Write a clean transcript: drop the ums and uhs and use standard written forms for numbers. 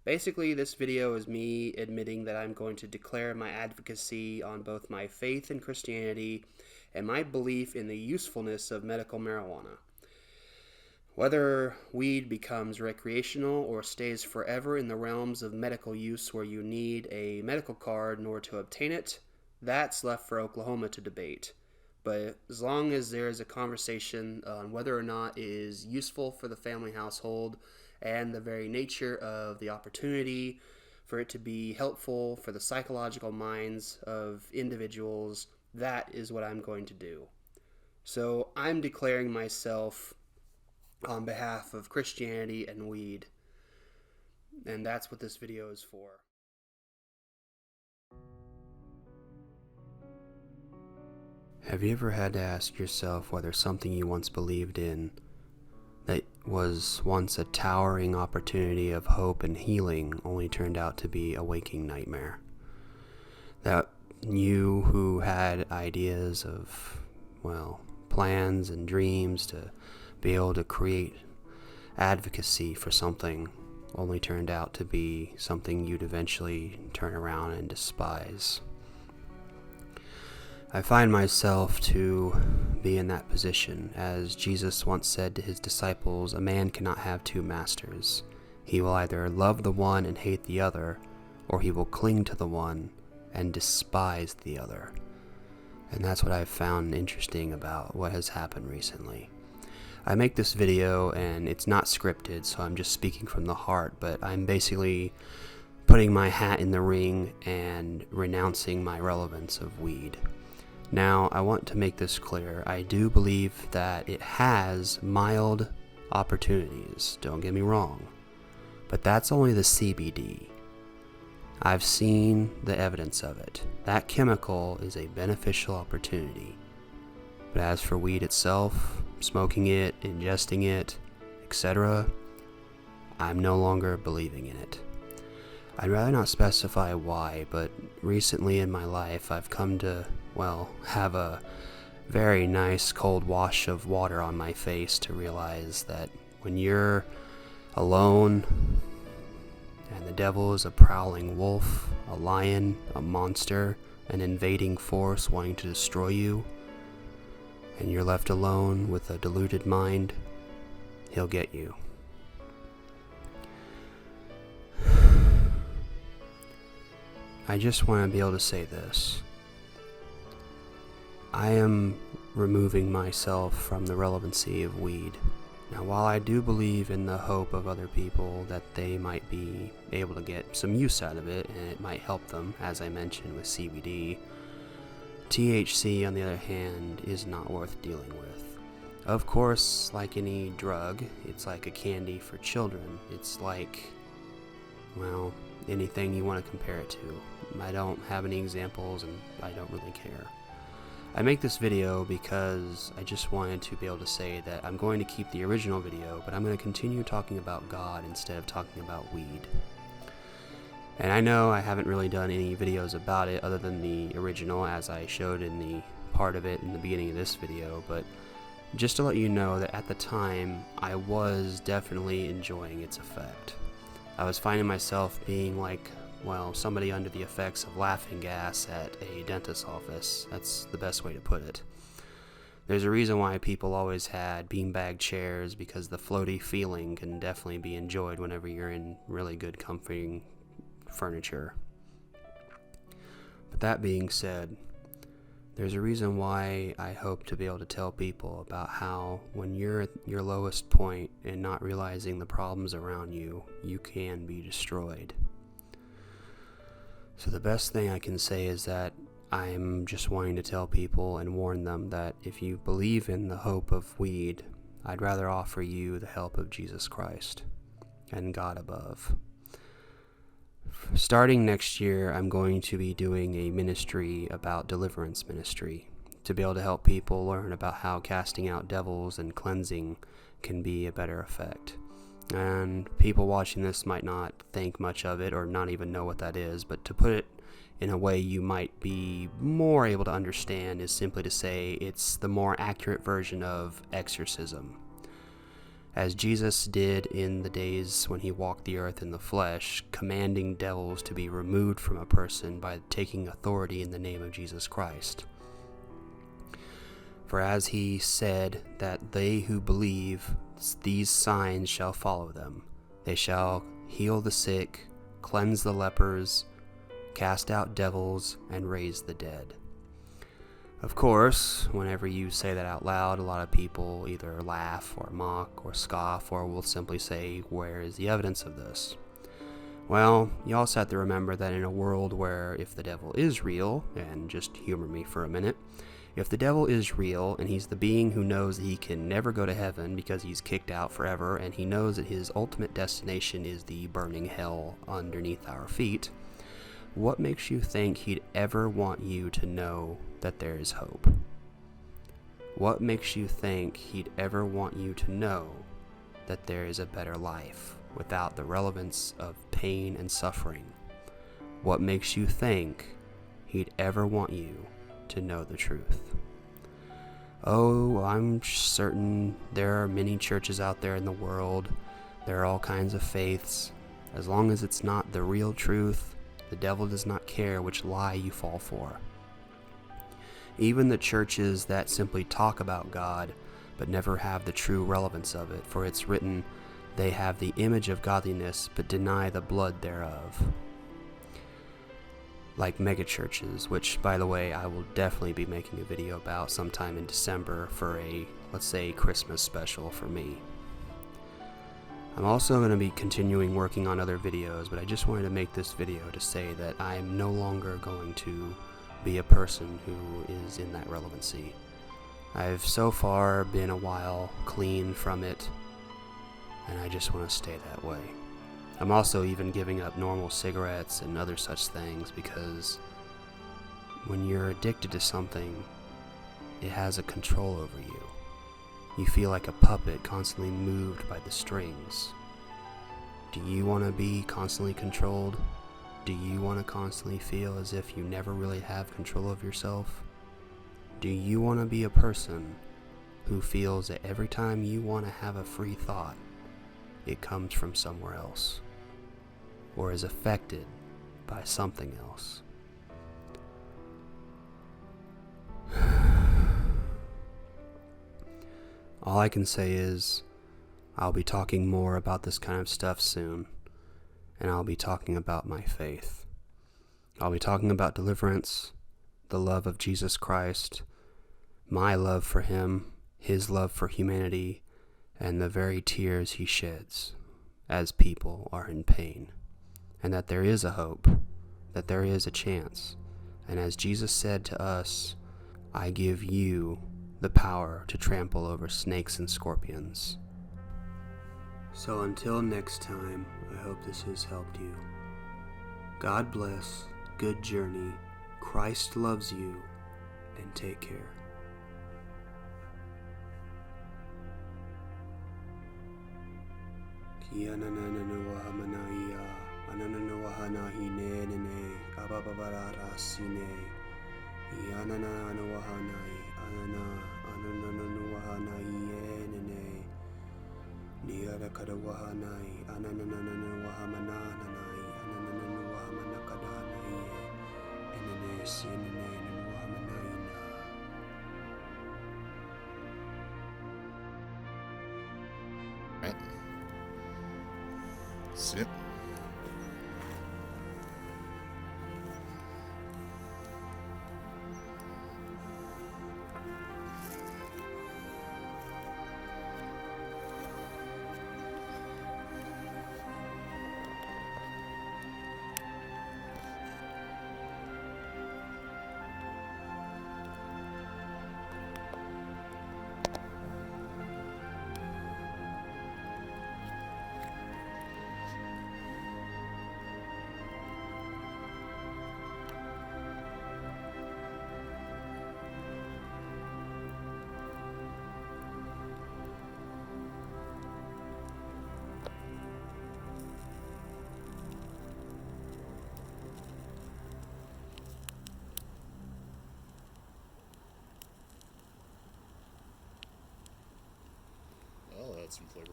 Basically, this video is me admitting that I'm going to declare my advocacy on both my faith in Christianity and my belief in the usefulness of medical marijuana. Whether weed becomes recreational or stays forever in the realms of medical use where you need a medical card in order to obtain it, that's left for Oklahoma to debate. But as long as there is a conversation on whether or not it is useful for the family household and the very nature of the opportunity for it to be helpful for the psychological minds of individuals, that is what I'm going to do. So I'm declaring myself on behalf of Christianity and weed, and that's what this video is for. Have you ever had to ask yourself whether something you once believed in, that was once a towering opportunity of hope and healing, only turned out to be a waking nightmare? That you who had ideas of, plans and dreams to be able to create advocacy for something only turned out to be something you'd eventually turn around and despise. I find myself to be in that position, as Jesus once said to his disciples, "A man cannot have two masters. He will either love the one and hate the other, or he will cling to the one and despise the other." And that's what I've found interesting about what has happened recently. I make this video and it's not scripted, so I'm just speaking from the heart, but I'm basically putting my hat in the ring and renouncing my relevance of weed. Now, I want to make this clear. I do believe that it has mild opportunities, don't get me wrong, but that's only the CBD. I've seen the evidence of it. That chemical is a beneficial opportunity. But as for weed itself, smoking it, ingesting it, etc., I'm no longer believing in it. I'd rather not specify why, but recently in my life I've come to, have a very nice cold wash of water on my face to realize that when you're alone and the devil is a prowling wolf, a lion, a monster, an invading force wanting to destroy you, and you're left alone with a deluded mind, he'll get you. I just want to be able to say this. I am removing myself from the relevancy of weed. Now, while I do believe in the hope of other people that they might be able to get some use out of it and it might help them, as I mentioned with CBD, THC, on the other hand, is not worth dealing with. Of course, like any drug, it's like a candy for children. It's like, anything you want to compare it to. I don't have any examples and I don't really care. I make this video because I just wanted to be able to say that I'm going to keep the original video, but I'm going to continue talking about God instead of talking about weed. And I know I haven't really done any videos about it other than the original, as I showed in the part of it in the beginning of this video, but just to let you know that at the time I was definitely enjoying its effect. I was finding myself being like, somebody under the effects of laughing gas at a dentist's office. That's the best way to put it. There's a reason why people always had beanbag chairs, because the floaty feeling can definitely be enjoyed whenever you're in really good comforting furniture. But that being said, there's a reason why I hope to be able to tell people about how when you're at your lowest point and not realizing the problems around you, you can be destroyed. So the best thing I can say is that I'm just wanting to tell people and warn them that if you believe in the hope of weed, I'd rather offer you the help of Jesus Christ and God above. Starting next year, I'm going to be doing a ministry about deliverance ministry to be able to help people learn about how casting out devils and cleansing can be a better effect. And people watching this might not think much of it or not even know what that is, but to put it in a way you might be more able to understand is simply to say it's the more accurate version of exorcism. as Jesus did in the days when he walked the earth in the flesh, commanding devils to be removed from a person by taking authority in the name of Jesus Christ. For as he said that they who believe, these signs shall follow them. They shall heal the sick, cleanse the lepers, cast out devils, and raise the dead. Of course, whenever you say that out loud, a lot of people either laugh or mock or scoff or will simply say, "Where is the evidence of this?" Well, you also have to remember that in a world where if the devil is real, and just humor me for a minute, if the devil is real and he's the being who knows that he can never go to heaven because he's kicked out forever, and he knows that his ultimate destination is the burning hell underneath our feet, what makes you think he'd ever want you to know that there is hope? What makes you think he'd ever want you to know that there is a better life without the relevance of pain and suffering? What makes you think he'd ever want you to know the truth? Oh, I'm certain there are many churches out there in the world. There are all kinds of faiths. As long as it's not the real truth, the devil does not care which lie you fall for. Even the churches that simply talk about God but never have the true relevance of it, for it's written, they have the image of godliness but deny the blood thereof. Like megachurches, which, by the way, I will definitely be making a video about sometime in December for a, let's say, Christmas special for me. I'm also going to be continuing working on other videos, but I just wanted to make this video to say that I am no longer going to be a person who is in that relevancy. I've so far been a while clean from it, and I just want to stay that way. I'm also even giving up normal cigarettes and other such things because when you're addicted to something, it has a control over you. You feel like a puppet constantly moved by the strings. Do you want to be constantly controlled? Do you want to constantly feel as if you never really have control of yourself? Do you want to be a person who feels that every time you want to have a free thought, it comes from somewhere else, or is affected by something else? All I can say is, I'll be talking more about this kind of stuff soon, and I'll be talking about my faith. I'll be talking about deliverance, the love of Jesus Christ, my love for him, his love for humanity, and the very tears he sheds as people are in pain, and that there is a hope, that there is a chance, and as Jesus said to us, I give you the power to trample over snakes and scorpions. So until next time, I hope this has helped you. God bless, good journey, Christ loves you, and take care. Right. Sit. Well, that had some flavor.